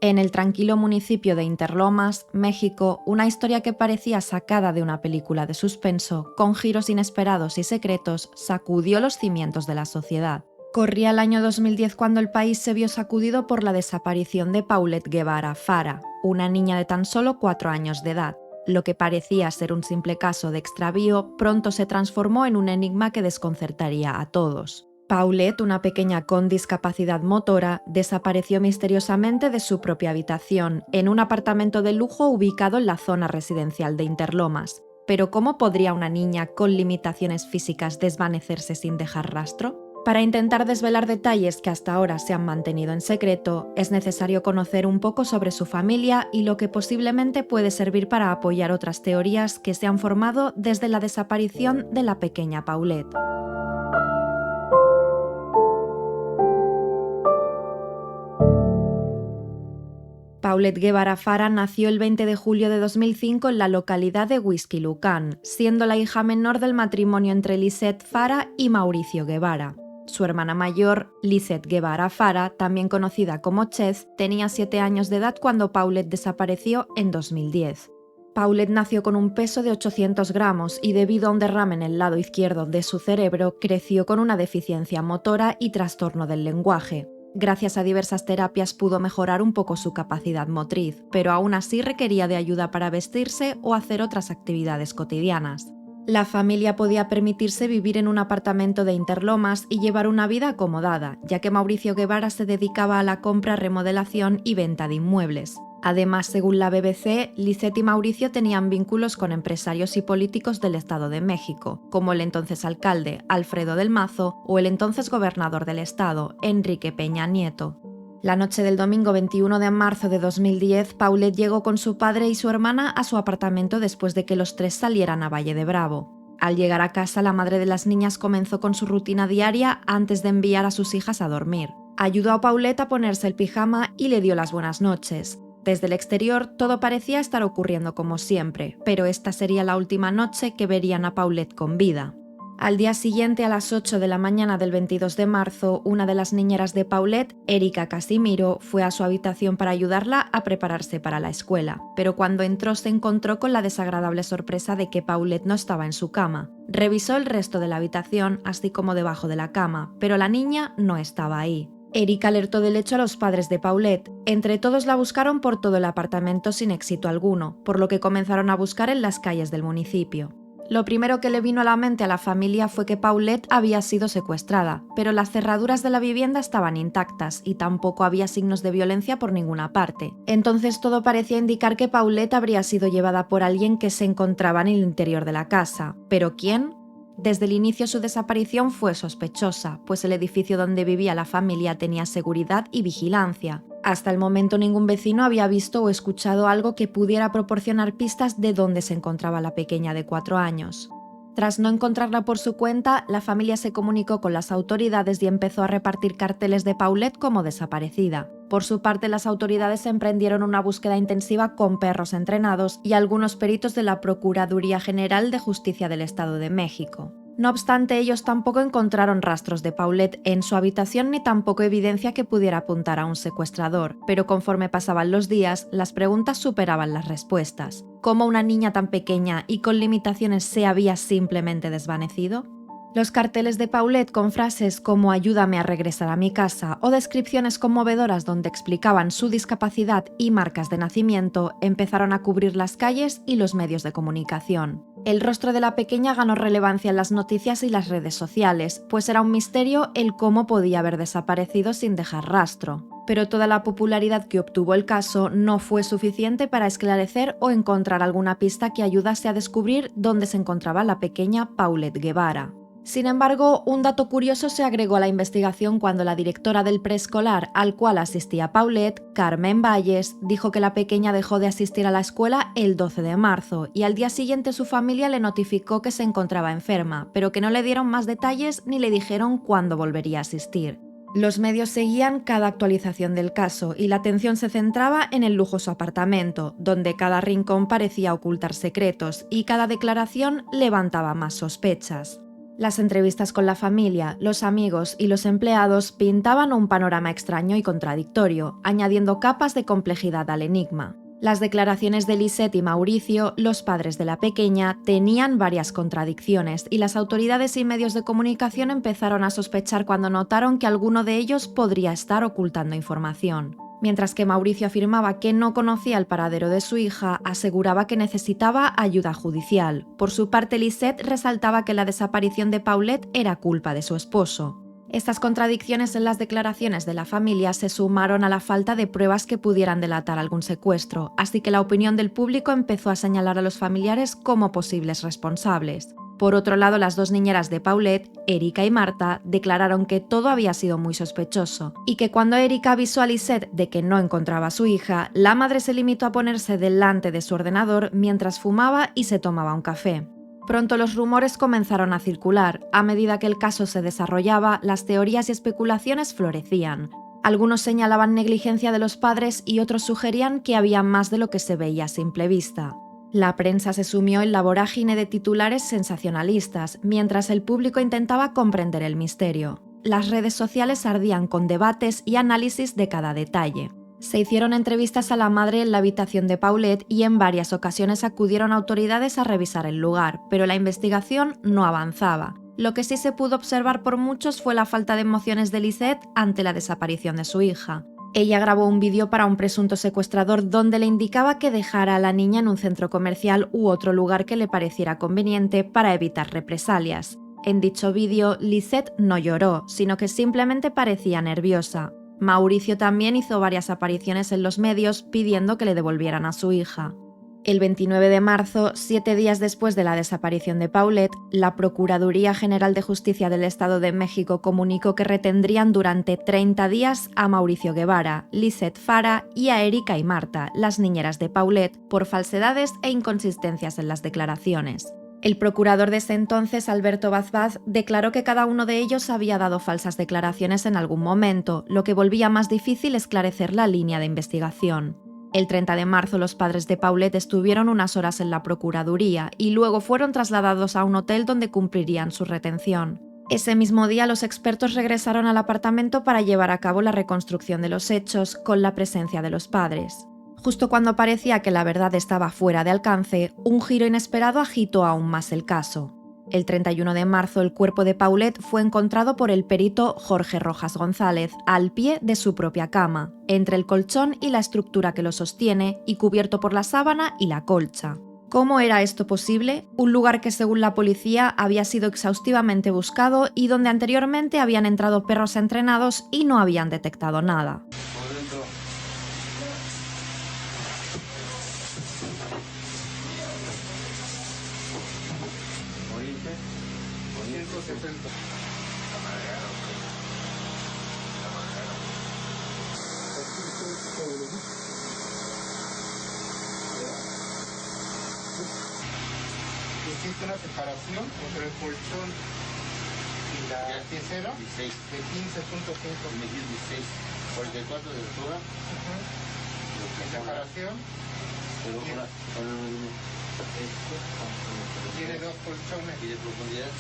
En el tranquilo municipio de Interlomas, México, una historia que parecía sacada de una película de suspenso, con giros inesperados y secretos, sacudió los cimientos de la sociedad. Corría el año 2010 cuando el país se vio sacudido por la desaparición de Paulette Guevara Fara, una niña de tan solo 4 años de edad. Lo que parecía ser un simple caso de extravío pronto se transformó en un enigma que desconcertaría a todos. Paulette, una pequeña con discapacidad motora, desapareció misteriosamente de su propia habitación, en un apartamento de lujo ubicado en la zona residencial de Interlomas. Pero ¿cómo podría una niña con limitaciones físicas desvanecerse sin dejar rastro? Para intentar desvelar detalles que hasta ahora se han mantenido en secreto, es necesario conocer un poco sobre su familia y lo que posiblemente puede servir para apoyar otras teorías que se han formado desde la desaparición de la pequeña Paulette. Paulette Guevara Fara nació el 20 de julio de 2005 en la localidad de Huixquilucan, siendo la hija menor del matrimonio entre Lisette Fara y Mauricio Guevara. Su hermana mayor, Lisette Guevara Fara, también conocida como Chez, tenía 7 años de edad cuando Paulette desapareció en 2010. Paulette nació con un peso de 800 gramos y debido a un derrame en el lado izquierdo de su cerebro, creció con una deficiencia motora y trastorno del lenguaje. Gracias a diversas terapias pudo mejorar un poco su capacidad motriz, pero aún así requería de ayuda para vestirse o hacer otras actividades cotidianas. La familia podía permitirse vivir en un apartamento de Interlomas y llevar una vida acomodada, ya que Mauricio Guevara se dedicaba a la compra, remodelación y venta de inmuebles. Además, según la BBC, Lisette y Mauricio tenían vínculos con empresarios y políticos del Estado de México, como el entonces alcalde Alfredo del Mazo o el entonces gobernador del estado, Enrique Peña Nieto. La noche del domingo 21 de marzo de 2010, Paulette llegó con su padre y su hermana a su apartamento después de que los tres salieran a Valle de Bravo. Al llegar a casa, la madre de las niñas comenzó con su rutina diaria antes de enviar a sus hijas a dormir. Ayudó a Paulette a ponerse el pijama y le dio las buenas noches. Desde el exterior, todo parecía estar ocurriendo como siempre, pero esta sería la última noche que verían a Paulette con vida. Al día siguiente, a las 8 de la mañana del 22 de marzo, una de las niñeras de Paulette, Erika Casimiro, fue a su habitación para ayudarla a prepararse para la escuela, pero cuando entró se encontró con la desagradable sorpresa de que Paulette no estaba en su cama. Revisó el resto de la habitación, así como debajo de la cama, pero la niña no estaba ahí. Erika alertó del hecho a los padres de Paulette. Entre todos la buscaron por todo el apartamento sin éxito alguno, por lo que comenzaron a buscar en las calles del municipio. Lo primero que le vino a la mente a la familia fue que Paulette había sido secuestrada, pero las cerraduras de la vivienda estaban intactas y tampoco había signos de violencia por ninguna parte. Entonces todo parecía indicar que Paulette habría sido llevada por alguien que se encontraba en el interior de la casa. ¿Pero quién? Desde el inicio su desaparición fue sospechosa, pues el edificio donde vivía la familia tenía seguridad y vigilancia. Hasta el momento ningún vecino había visto o escuchado algo que pudiera proporcionar pistas de dónde se encontraba la pequeña de 4 años. Tras no encontrarla por su cuenta, la familia se comunicó con las autoridades y empezó a repartir carteles de Paulette como desaparecida. Por su parte, las autoridades emprendieron una búsqueda intensiva con perros entrenados y algunos peritos de la Procuraduría General de Justicia del Estado de México. No obstante, ellos tampoco encontraron rastros de Paulette en su habitación ni tampoco evidencia que pudiera apuntar a un secuestrador, pero conforme pasaban los días, las preguntas superaban las respuestas. ¿Cómo una niña tan pequeña y con limitaciones se había simplemente desvanecido? Los carteles de Paulette con frases como «ayúdame a regresar a mi casa» o descripciones conmovedoras donde explicaban su discapacidad y marcas de nacimiento empezaron a cubrir las calles y los medios de comunicación. El rostro de la pequeña ganó relevancia en las noticias y las redes sociales, pues era un misterio el cómo podía haber desaparecido sin dejar rastro. Pero toda la popularidad que obtuvo el caso no fue suficiente para esclarecer o encontrar alguna pista que ayudase a descubrir dónde se encontraba la pequeña Paulette Guevara. Sin embargo, un dato curioso se agregó a la investigación cuando la directora del preescolar al cual asistía Paulette, Carmen Valles, dijo que la pequeña dejó de asistir a la escuela el 12 de marzo y al día siguiente su familia le notificó que se encontraba enferma, pero que no le dieron más detalles ni le dijeron cuándo volvería a asistir. Los medios seguían cada actualización del caso y la atención se centraba en el lujoso apartamento, donde cada rincón parecía ocultar secretos y cada declaración levantaba más sospechas. Las entrevistas con la familia, los amigos y los empleados pintaban un panorama extraño y contradictorio, añadiendo capas de complejidad al enigma. Las declaraciones de Lisette y Mauricio, los padres de la pequeña, tenían varias contradicciones y las autoridades y medios de comunicación empezaron a sospechar cuando notaron que alguno de ellos podría estar ocultando información. Mientras que Mauricio afirmaba que no conocía el paradero de su hija, aseguraba que necesitaba ayuda judicial. Por su parte, Lisette resaltaba que la desaparición de Paulette era culpa de su esposo. Estas contradicciones en las declaraciones de la familia se sumaron a la falta de pruebas que pudieran delatar algún secuestro, así que la opinión del público empezó a señalar a los familiares como posibles responsables. Por otro lado, las dos niñeras de Paulette, Erika y Marta, declararon que todo había sido muy sospechoso y que cuando Erika avisó a Lisette de que no encontraba a su hija, la madre se limitó a ponerse delante de su ordenador mientras fumaba y se tomaba un café. Pronto los rumores comenzaron a circular. A medida que el caso se desarrollaba, las teorías y especulaciones florecían. Algunos señalaban negligencia de los padres y otros sugerían que había más de lo que se veía a simple vista. La prensa se sumió en la vorágine de titulares sensacionalistas, mientras el público intentaba comprender el misterio. Las redes sociales ardían con debates y análisis de cada detalle. Se hicieron entrevistas a la madre en la habitación de Paulette y en varias ocasiones acudieron autoridades a revisar el lugar, pero la investigación no avanzaba. Lo que sí se pudo observar por muchos fue la falta de emociones de Lisette ante la desaparición de su hija. Ella grabó un vídeo para un presunto secuestrador donde le indicaba que dejara a la niña en un centro comercial u otro lugar que le pareciera conveniente para evitar represalias. En dicho vídeo, Lisette no lloró, sino que simplemente parecía nerviosa. Mauricio también hizo varias apariciones en los medios pidiendo que le devolvieran a su hija. El 29 de marzo, 7 días después de la desaparición de Paulette, la Procuraduría General de Justicia del Estado de México comunicó que retendrían durante 30 días a Mauricio Guevara, Lisette Fara y a Erika y Marta, las niñeras de Paulette, por falsedades e inconsistencias en las declaraciones. El procurador de ese entonces, Alberto Bazbaz, declaró que cada uno de ellos había dado falsas declaraciones en algún momento, lo que volvía más difícil esclarecer la línea de investigación. El 30 de marzo los padres de Paulette estuvieron unas horas en la Procuraduría y luego fueron trasladados a un hotel donde cumplirían su retención. Ese mismo día los expertos regresaron al apartamento para llevar a cabo la reconstrucción de los hechos con la presencia de los padres. Justo cuando parecía que la verdad estaba fuera de alcance, un giro inesperado agitó aún más el caso. El 31 de marzo el cuerpo de Paulette fue encontrado por el perito Jorge Rojas González al pie de su propia cama, entre el colchón y la estructura que lo sostiene y cubierto por la sábana y la colcha. ¿Cómo era esto posible? Un lugar que según la policía había sido exhaustivamente buscado y donde anteriormente habían entrado perros entrenados y no habían detectado nada. Existe una separación entre el colchón y la piecera de 15.5. 16, 44 de altura. Separación. Tiene dos colchones. ¿Y de profundidad?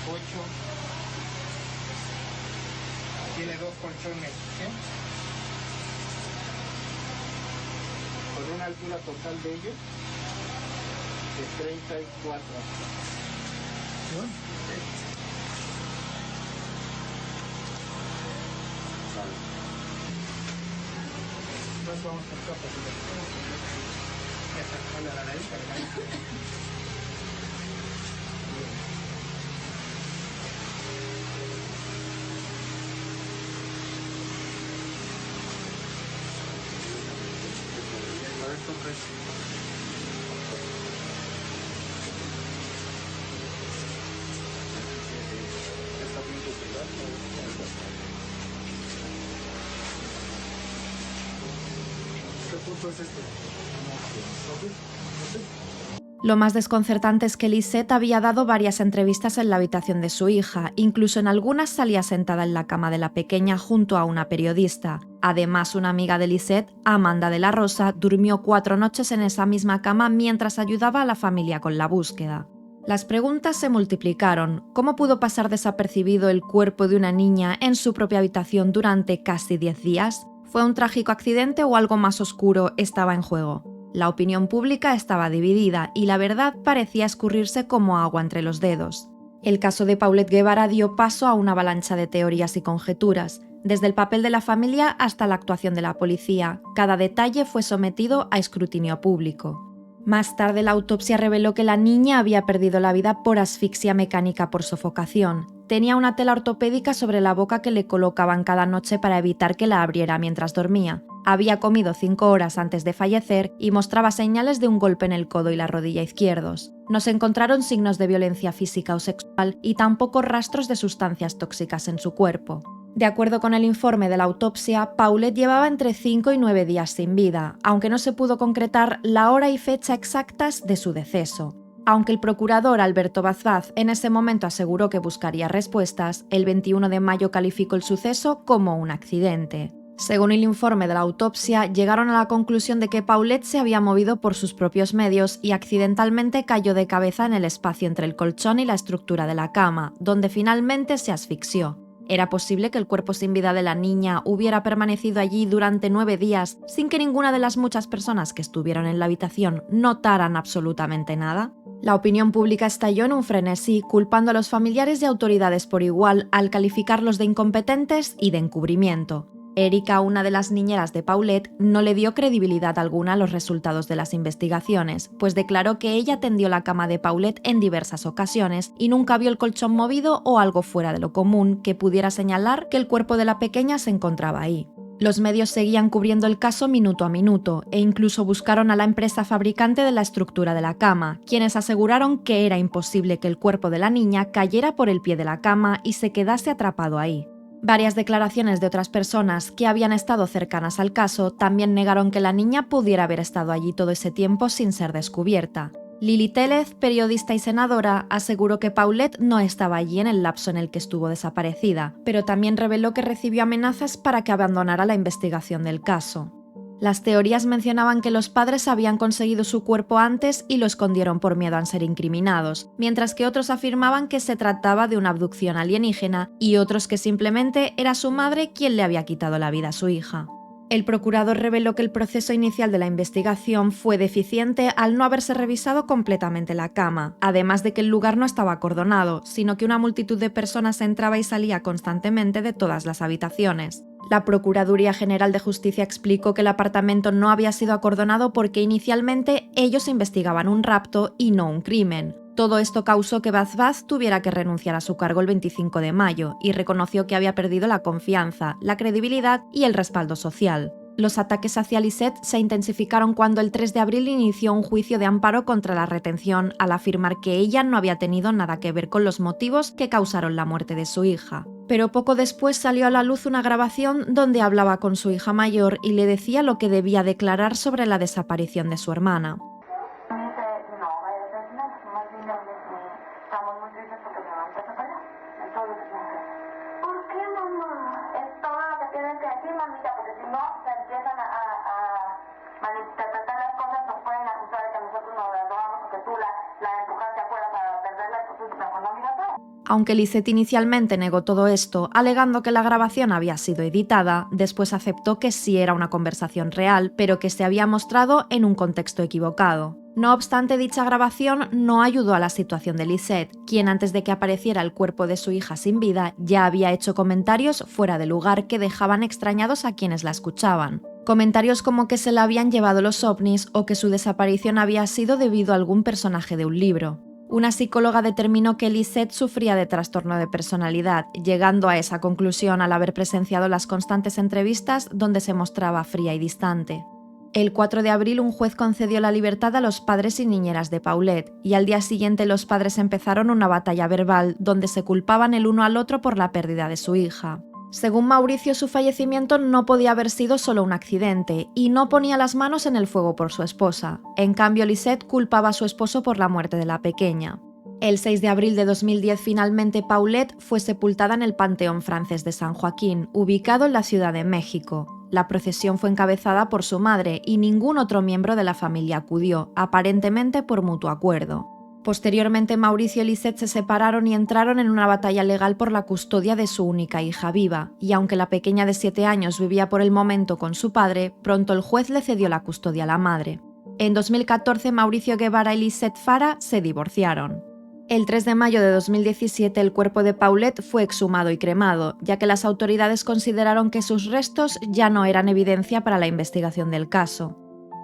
8. Tiene dos colchones. ¿Sí? Con una altura total de ellos de 34. ¿No? Nos vamos con capas. Hola, la nariz. ¿Qué punto es este? Lo más desconcertante es que Lisette había dado varias entrevistas en la habitación de su hija, incluso en algunas salía sentada en la cama de la pequeña junto a una periodista. Además, una amiga de Lisette, Amanda de la Rosa, durmió 4 noches en esa misma cama mientras ayudaba a la familia con la búsqueda. Las preguntas se multiplicaron. ¿Cómo pudo pasar desapercibido el cuerpo de una niña en su propia habitación durante casi 10 días? ¿Fue un trágico accidente o algo más oscuro estaba en juego? La opinión pública estaba dividida y la verdad parecía escurrirse como agua entre los dedos. El caso de Paulette Guevara dio paso a una avalancha de teorías y conjeturas. Desde el papel de la familia hasta la actuación de la policía, cada detalle fue sometido a escrutinio público. Más tarde, la autopsia reveló que la niña había perdido la vida por asfixia mecánica por sofocación. Tenía una tela ortopédica sobre la boca que le colocaban cada noche para evitar que la abriera mientras dormía. Había comido 5 horas antes de fallecer y mostraba señales de un golpe en el codo y la rodilla izquierdos. No se encontraron signos de violencia física o sexual y tampoco rastros de sustancias tóxicas en su cuerpo. De acuerdo con el informe de la autopsia, Paulette llevaba entre 5 y 9 días sin vida, aunque no se pudo concretar la hora y fecha exactas de su deceso. Aunque el procurador Alberto Vaz en ese momento aseguró que buscaría respuestas, el 21 de mayo calificó el suceso como un accidente. Según el informe de la autopsia, llegaron a la conclusión de que Paulette se había movido por sus propios medios y accidentalmente cayó de cabeza en el espacio entre el colchón y la estructura de la cama, donde finalmente se asfixió. ¿Era posible que el cuerpo sin vida de la niña hubiera permanecido allí durante 9 días sin que ninguna de las muchas personas que estuvieron en la habitación notaran absolutamente nada? La opinión pública estalló en un frenesí, culpando a los familiares y autoridades por igual al calificarlos de incompetentes y de encubrimiento. Erika, una de las niñeras de Paulette, no le dio credibilidad alguna a los resultados de las investigaciones, pues declaró que ella tendió la cama de Paulette en diversas ocasiones y nunca vio el colchón movido o algo fuera de lo común que pudiera señalar que el cuerpo de la pequeña se encontraba ahí. Los medios seguían cubriendo el caso minuto a minuto e incluso buscaron a la empresa fabricante de la estructura de la cama, quienes aseguraron que era imposible que el cuerpo de la niña cayera por el pie de la cama y se quedase atrapado ahí. Varias declaraciones de otras personas que habían estado cercanas al caso también negaron que la niña pudiera haber estado allí todo ese tiempo sin ser descubierta. Lili Tellez, periodista y senadora, aseguró que Paulette no estaba allí en el lapso en el que estuvo desaparecida, pero también reveló que recibió amenazas para que abandonara la investigación del caso. Las teorías mencionaban que los padres habían conseguido su cuerpo antes y lo escondieron por miedo a ser incriminados, mientras que otros afirmaban que se trataba de una abducción alienígena y otros que simplemente era su madre quien le había quitado la vida a su hija. El procurador reveló que el proceso inicial de la investigación fue deficiente al no haberse revisado completamente la cama, además de que el lugar no estaba acordonado, sino que una multitud de personas entraba y salía constantemente de todas las habitaciones. La Procuraduría General de Justicia explicó que el apartamento no había sido acordonado porque inicialmente ellos investigaban un rapto y no un crimen. Todo esto causó que Vaz tuviera que renunciar a su cargo el 25 de mayo y reconoció que había perdido la confianza, la credibilidad y el respaldo social. Los ataques hacia Lisette se intensificaron cuando el 3 de abril inició un juicio de amparo contra la retención al afirmar que ella no había tenido nada que ver con los motivos que causaron la muerte de su hija. Pero poco después salió a la luz una grabación donde hablaba con su hija mayor y le decía lo que debía declarar sobre la desaparición de su hermana. Aunque Lisette inicialmente negó todo esto, alegando que la grabación había sido editada, después aceptó que sí era una conversación real, pero que se había mostrado en un contexto equivocado. No obstante, dicha grabación no ayudó a la situación de Lisette, quien antes de que apareciera el cuerpo de su hija sin vida, ya había hecho comentarios fuera de lugar que dejaban extrañados a quienes la escuchaban. Comentarios como que se la habían llevado los ovnis o que su desaparición había sido debido a algún personaje de un libro. Una psicóloga determinó que Lisette sufría de trastorno de personalidad, llegando a esa conclusión al haber presenciado las constantes entrevistas donde se mostraba fría y distante. El 4 de abril un juez concedió la libertad a los padres y niñeras de Paulette, y al día siguiente los padres empezaron una batalla verbal donde se culpaban el uno al otro por la pérdida de su hija. Según Mauricio, su fallecimiento no podía haber sido solo un accidente y no ponía las manos en el fuego por su esposa. En cambio, Lisette culpaba a su esposo por la muerte de la pequeña. El 6 de abril de 2010, finalmente, Paulette fue sepultada en el Panteón Francés de San Joaquín, ubicado en la Ciudad de México. La procesión fue encabezada por su madre y ningún otro miembro de la familia acudió, aparentemente por mutuo acuerdo. Posteriormente, Mauricio y Lisette se separaron y entraron en una batalla legal por la custodia de su única hija viva, y aunque la pequeña de 7 años vivía por el momento con su padre, pronto el juez le cedió la custodia a la madre. En 2014, Mauricio Guevara y Lisette Fara se divorciaron. El 3 de mayo de 2017, el cuerpo de Paulette fue exhumado y cremado, ya que las autoridades consideraron que sus restos ya no eran evidencia para la investigación del caso.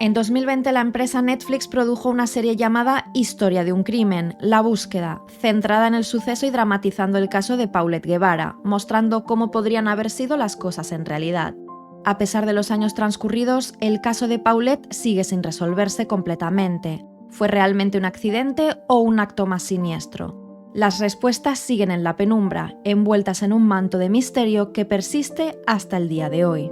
En 2020, la empresa Netflix produjo una serie llamada Historia de un crimen, La búsqueda, centrada en el suceso y dramatizando el caso de Paulette Guevara, mostrando cómo podrían haber sido las cosas en realidad. A pesar de los años transcurridos, el caso de Paulette sigue sin resolverse completamente. ¿Fue realmente un accidente o un acto más siniestro? Las respuestas siguen en la penumbra, envueltas en un manto de misterio que persiste hasta el día de hoy.